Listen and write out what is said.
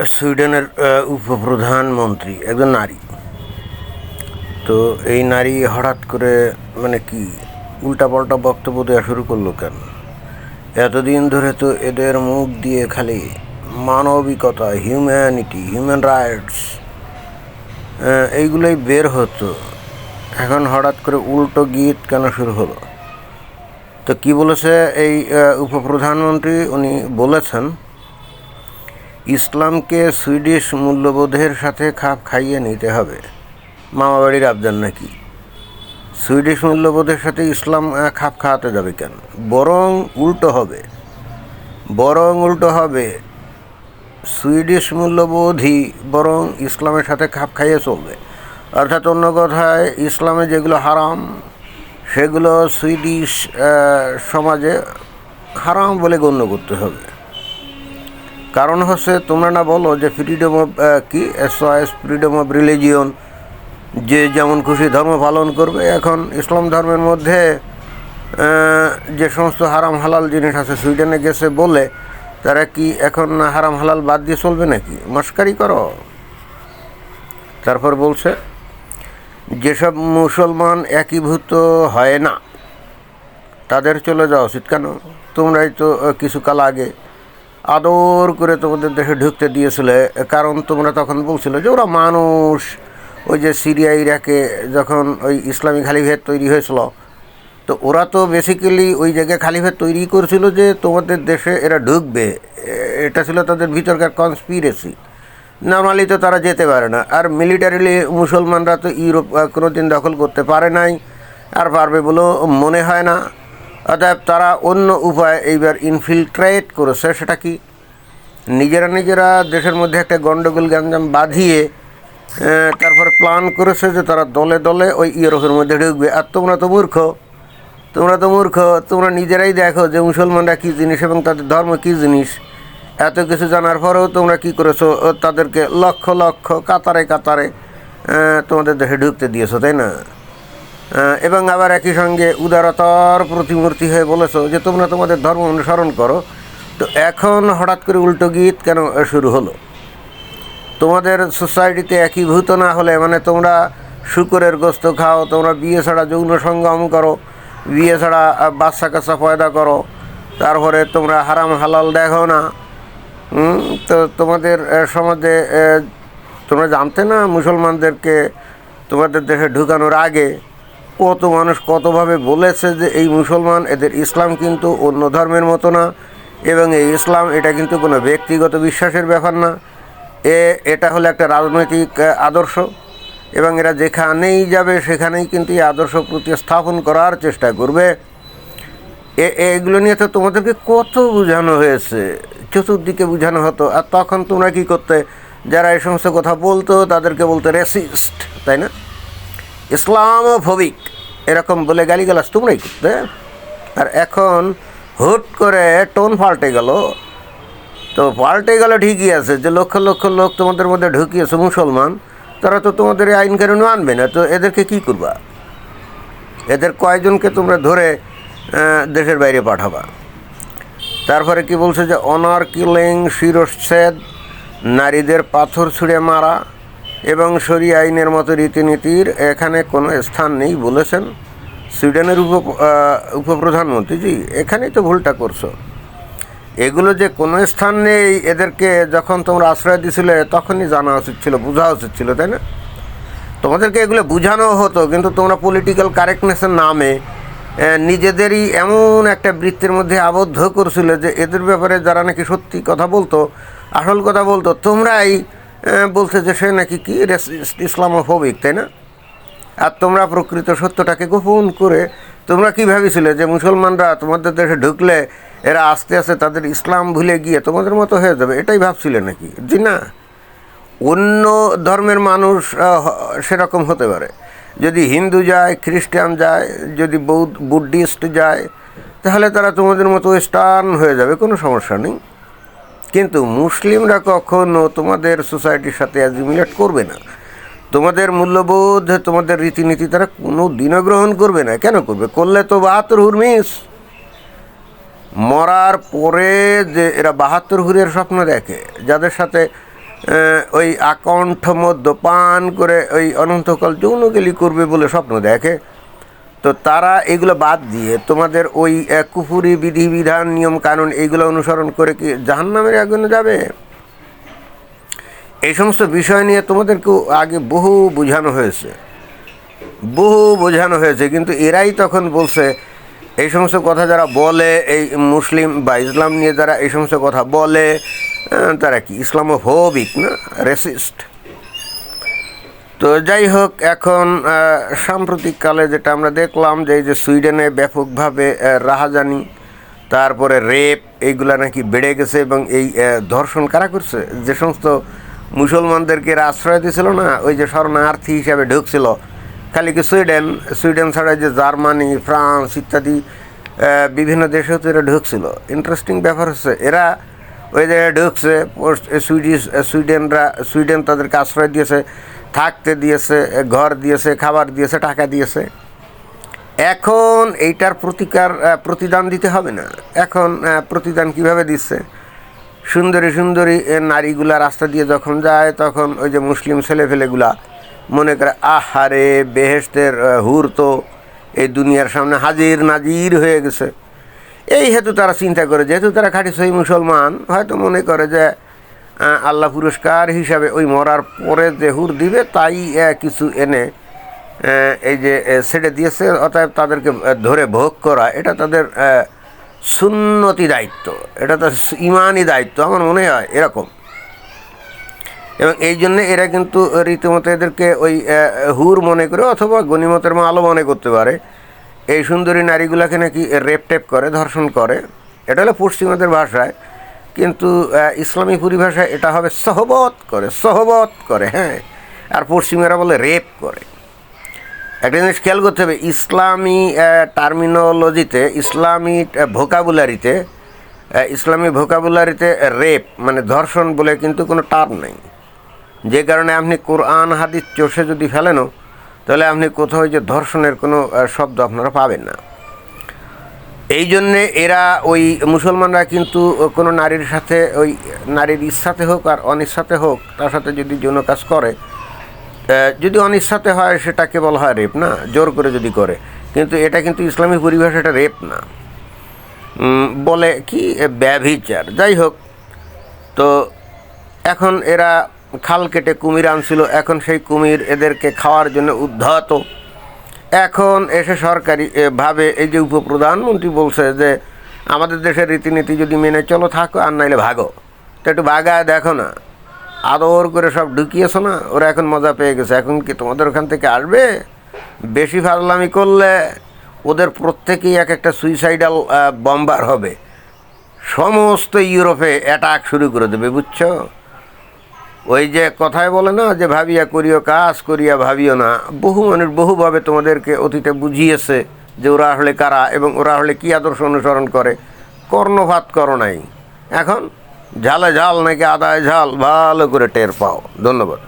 সুইডেনের উপপ্রধানমন্ত্রী একজন নারী। তো এই নারী হঠাৎ করে মানে কি উল্টাপাল্টা বক্তব্য দেওয়া শুরু করলো কেন? এতদিন ধরে তো এদের মুখ দিয়ে খালি মানবিকতা, হিউম্যানিটি, হিউম্যান রাইটস এইগুলোই বের হতো। এখন হঠাৎ করে উল্টো গীত কেন শুরু হলো? তো কি বলেছে এই উপপ্রধানমন্ত্রী? উনি বলেছেন ইসলামকে সুইডিশ মূল্যবোধের সাথে খাপ খাইয়ে নিতে হবে। মামাবাড়ির আবদার নাকি? সুইডিশ মূল্যবোধের সাথে ইসলাম খাপ খাওয়াতে যাবে কেন? বরং উল্টো হবে সুইডিশ মূল্যবোধই বরং ইসলামের সাথে খাপ খাইয়ে চলবে। অর্থাৎ অন্য কথায় ইসলামে যেগুলো হারাম সেগুলো সুইডিশ সমাজে হারাম বলে গণ্য করতে হবে। কারণ হচ্ছে তোমরা না বলো যে freedom of freedom of religion, যে যেমন খুশি ধর্ম পালন করবে। এখন ইসলাম ধর্মের মধ্যে যে সমস্ত হারাম হালাল জিনিস আছে সুইডেনে গেছে বলে তারা কি এখন হারাম হালাল বাদ দিয়ে চলবে নাকি? মস্কারি করো। তারপর বলছে যেসব মুসলমান একীভূত হয় না তাদের চলে যাওয়া উচিত। কেন? তোমরাই তো কিছুকাল আগে আদর করে তোমাদের দেশে ঢুকতে দিয়েছিলে, কারণ তোমরা তখন বলছিল যে ওরা মানুষ। ওই যে সিরিয়া ইরাকে যখন ওই ইসলামী খালিফেট তৈরি হয়েছিল, তো ওরা তো বেসিক্যালি ওই জায়গায় খালিফেট তৈরি করেছিল যে তোমাদের দেশে এরা ঢুকবে। এটা ছিল তাদের ভিতরকার কনস্পিরেসি। নর্মালি তো তারা যেতে পারে না। আর মিলিটারিলি মুসলমানরা তো ইউরোপ কোনো দিন দখল করতে পারে নাই, আর পারবে বলেও মনে হয় না। অতএব তারা অন্য উপায় এইবার ইনফিল্ট্রেট করেছে। সেটা কি? নিজেরা দেশের মধ্যে একটা গণ্ডগোল গ্যাঞ্জাম বাঁধিয়ে তারপরে প্ল্যান করেছে যে তারা দলে দলে ওই ইউরোপের মধ্যে ঢুকবে। আর তোমরা তো মূর্খ। তোমরা নিজেরাই দেখো যে মুসলমানরা কী জিনিস এবং তাদের ধর্ম কী জিনিস। এত কিছু জানার পরেও তোমরা কী করেছো? তাদেরকে লক্ষ লক্ষ কাতারে তোমাদের দেশে ঢুকতে দিয়েছো, তাই না? এবং আবার একই সঙ্গে উদারতার প্রতিমূর্তি হয়ে বলেছো যে তোমরা তোমাদের ধর্ম অনুসরণ করো। তো এখন হঠাৎ করে উল্টো গীত কেন শুরু হলো? তোমাদের সোসাইটিতে একীভূত না হলে মানে তোমরা শূকরের গোস্ত খাও, তোমরা বিয়ে ছাড়া যৌন সঙ্গম করো, বিয়ে ছাড়া বাচ্চা কাচ্চা পয়দা করো, তারপরে তোমরা হারাম হালাল দেখো না। তো তোমাদের সমাজে তোমরা জানতে না মুসলমানদেরকে তোমাদের দেশে ঢুকানোর আগে কত মানুষ কতভাবে বলেছে যে এই মুসলমান, এদের ইসলাম কিন্তু অন্য ধর্মের মতো না, এবং এই ইসলাম এটা কিন্তু কোনো ব্যক্তিগত বিশ্বাসের ব্যাপার না, এটা হলো একটা রাজনৈতিক আদর্শ, এবং এরা যেখানেই যাবে সেখানেই কিন্তু এই আদর্শ প্রতিস্থাপন করার চেষ্টা করবে। এগুলো নিয়ে তো তোমাদেরকে কত বোঝানো হয়েছে, চতুর্দিকে বোঝানো হতো। আর তখন তোমরা কী করতে? যারা এই সমস্ত কথা বলতো তাদেরকে বলতো রেসিস্ট, তাই না? ইসলামোফোবিক এরকম বলে গালিগালাজ তোমরাই করতে। আর এখন হুট করে টোন পাল্টে গেল। তো পাল্টে গেল ঠিকই আছে, যে লক্ষ লক্ষ লোক তোমাদের মধ্যে ঢুকিয়েছে মুসলমান, তারা তো তোমাদের এই আইন কানুন মানবে না। তো এদেরকে কী করবা? এদের কয়জনকে তোমরা ধরে দেশের বাইরে পাঠাবা? তারপরে কি বলছে যে অনার কিলিং, শিরচ্ছেদ, নারীদের পাথর ছুঁড়ে মারা এবং শরিয়া আইনের মতো রীতিনীতির এখানে কোনো স্থান নেই বলেছেন সুইডেনের উপপ্রধানমন্ত্রী। জি, এখানেই তো ভুলটা করছো। এগুলো যে কোনো স্থান নেই, এদেরকে যখন তোমরা আশ্রয় দিছিলে তখনই জানা উচিত ছিল, বোঝা উচিত ছিল, তাই না? তোমাদেরকে এগুলো বোঝানো হতো, কিন্তু তোমরা পলিটিক্যাল কারেক্টনেসের নামে নিজেদেরই এমন একটা বৃত্তের মধ্যে আবদ্ধ করছিল যে এদের ব্যাপারে যারা নাকি সত্যি কথা বলতো, আসল কথা বলতো, তোমরাই বলতে যে সে নাকি কি ইসলামোফোবিক, তাই না? আর তোমরা প্রকৃত সত্যটাকে গোপন করে তোমরা কী ভেবেছিলে যে মুসলমানরা তোমাদের দেশে ঢুকলে এরা আস্তে আস্তে তাদের ইসলাম ভুলে গিয়ে তোমাদের মতো হয়ে যাবে, এটাই ভাবছিলে নাকি? জি না, অন্য ধর্মের মানুষ সেরকম হতে পারে। যদি হিন্দু যায়, খ্রিস্টান যায়, যদি বুদ্ধিস্ট যায়, তাহলে তারা তোমাদের মতো ওয়েস্টার্ন হয়ে যাবে, কোনো সমস্যা নেই। কিন্তু মুসলিমরা কখনো তোমাদের সোসাইটির সাথে অ্যাজিমিলেট করবে না। তোমাদের মূল্যবোধ, তোমাদের রীতিনীতি তারা কোনো দিনও গ্রহণ করবে না। কেন করবে? করলে তো ৭২ হুর মিস। মরার পরে যে এরা ৭২ হুরের স্বপ্ন দেখে, যাদের সাথে ওই আকণ্ঠ মদ্যপান করে ওই অনন্তকাল যৌনকেলি করবে বলে স্বপ্ন দেখে। তো তারা এগুলো বাদ দিয়ে তোমাদের ওই কুফুরি বিধিবিধান নিয়ম কানুন এইগুলো অনুসরণ করে কি জাহান্নামের আগুনে যাবে? এই সমস্ত বিষয় নিয়ে তোমাদেরকেও আগে বহু বোঝানো হয়েছে, কিন্তু এরাই তখন বলছে এই সমস্ত কথা যারা বলে, এই মুসলিম বা ইসলাম নিয়ে যারা এই সমস্ত কথা বলে তারা কি ইসলামোফোবিক না, রেসিস্ট। তো যাই হোক, এখন সাম্প্রতিককালে যেটা আমরা দেখলাম যে এই যে সুইডেনে ব্যাপকভাবে রাহাজানি, তারপরে রেপ, এইগুলা নাকি বেড়ে গেছে। এবং এই ধর্ষণ কারা করছে? যে সমস্ত মুসলমানদেরকে আশ্রয় দিয়েছিল না, ওই যে শরণার্থী হিসাবে ঢুকছিল, খালি কি সুইডেন ছাড়া যে জার্মানি, ফ্রান্স ইত্যাদি বিভিন্ন দেশেও তো এরা ঢুকছিল। ইন্টারেস্টিং ব্যাপার হচ্ছে এরা ওই জায়গায় ঢুকছে, সুইডেন তাদেরকে আশ্রয় দিয়েছে, থাকতে দিয়েছে, ঘর দিয়েছে, খাবার দিয়েছে, টাকা দিয়েছে। এখন এইটার প্রতিদান দিতে হবে না? এখন প্রতিদান কিভাবে দিচ্ছে? সুন্দরী নারীগুলা রাস্তা দিয়ে যখন যায়, তখন ওই যে মুসলিম ছেলেফেলেগুলা মনে করে আহারে বেহেশতের হুর তো এই দুনিয়ার সামনে হাজির নাজির হয়ে গেছে। এই হেতু তারা চিন্তা করে, যেহেতু তারা খাঁটি সহি মুসলমান, হয়তো মনে করে যে আল্লাহ পুরস্কার হিসাবে ওই মরার পরে যে হুর দিবে তাই কিছু এনে এই যে ছেড়ে দিয়েছে। অতএব তাদেরকে ধরে ভোগ করা এটা তাদের সুন্নতি দায়িত্ব, এটা তাদের ইমানি দায়িত্ব, আমার মনে হয় এরকম। এবং এই জন্যে এরা কিন্তু রীতিমতো এদেরকে ওই হুর মনে করে অথবা গনিমতের মালও মনে করতে পারে। এই সুন্দরী নারীগুলাকে নাকি রেপ টেপ করে, ধর্ষণ করে। এটা হলো পশ্চিমাদের ভাষায়, কিন্তু ইসলামী পরিভাষায় এটা হবে সহবত করে। হ্যাঁ, আর পশ্চিমেরা বলে রেপ করে। একটা জিনিস খেয়াল করতে হবে, ইসলামী টার্মিনোলজিতে, ইসলামী ভোকাবুলারিতে রেপ মানে ধর্ষণ বলে কিন্তু কোনো টার্ম নেই। যে কারণে আপনি কোরআন হাদিস চষে যদি ফেলেনও, তাহলে আপনি কোথাও যে ধর্ষণের কোনো শব্দ আপনারা পাবেন না। এই জন্যে এরা ওই মুসলমানরা কিন্তু কোনো নারীর সাথে, ওই নারীর ইচ্ছাতে হোক আর অনিচ্ছাতে হোক, তার সাথে যদি যৌন কাজ করে, যদি অনিচ্ছাতে হয় সেটাকে বলা হয় রেপ না, জোর করে যদি করে। কিন্তু এটা কিন্তু ইসলামী পরিভাষা, এটা রেপ না, বলে কি ব্যভিচার। যাই হোক, তো এখন এরা খাল কেটে কুমির আনছিল, এখন সেই কুমির এদেরকে খাওয়ার জন্য উদ্ধত। এখন এসে সরকারি ভাবে এই যে উপপ্রধানমন্ত্রী বলছে যে আমাদের দেশের রীতিনীতি যদি মেনে চলো থাকো, আর নাইলে ভাগো। তো একটু ভাগায় দেখো না, আদর করে সব ঢুকিয়েছো না, ওরা এখন মজা পেয়ে গেছে। এখন কি তোমাদের ওখান থেকে আসবে? বেশি ফাজলামি করলে ওদের প্রত্যেকেই এক একটা সুইসাইডাল বম্বার হবে, সমস্ত ইউরোপে অ্যাটাক শুরু করে দেবে, বুঝছো? ওই যে কথায় বলে না যে ভাবিয়া করিও কাজ, করিয়া ভাবিও না। বহু মানুষ বহুভাবে তোমাদেরকে অতীতে বুঝিয়েছে যে ওরা আসলে কারা এবং ওরা আসলে কী আদর্শ অনুসরণ করে। কর্ণপাত করো নাই, এখন ঝালে ঝাল নাকি আদায় ঝাল ভালো করে টের পাও। ধন্যবাদ।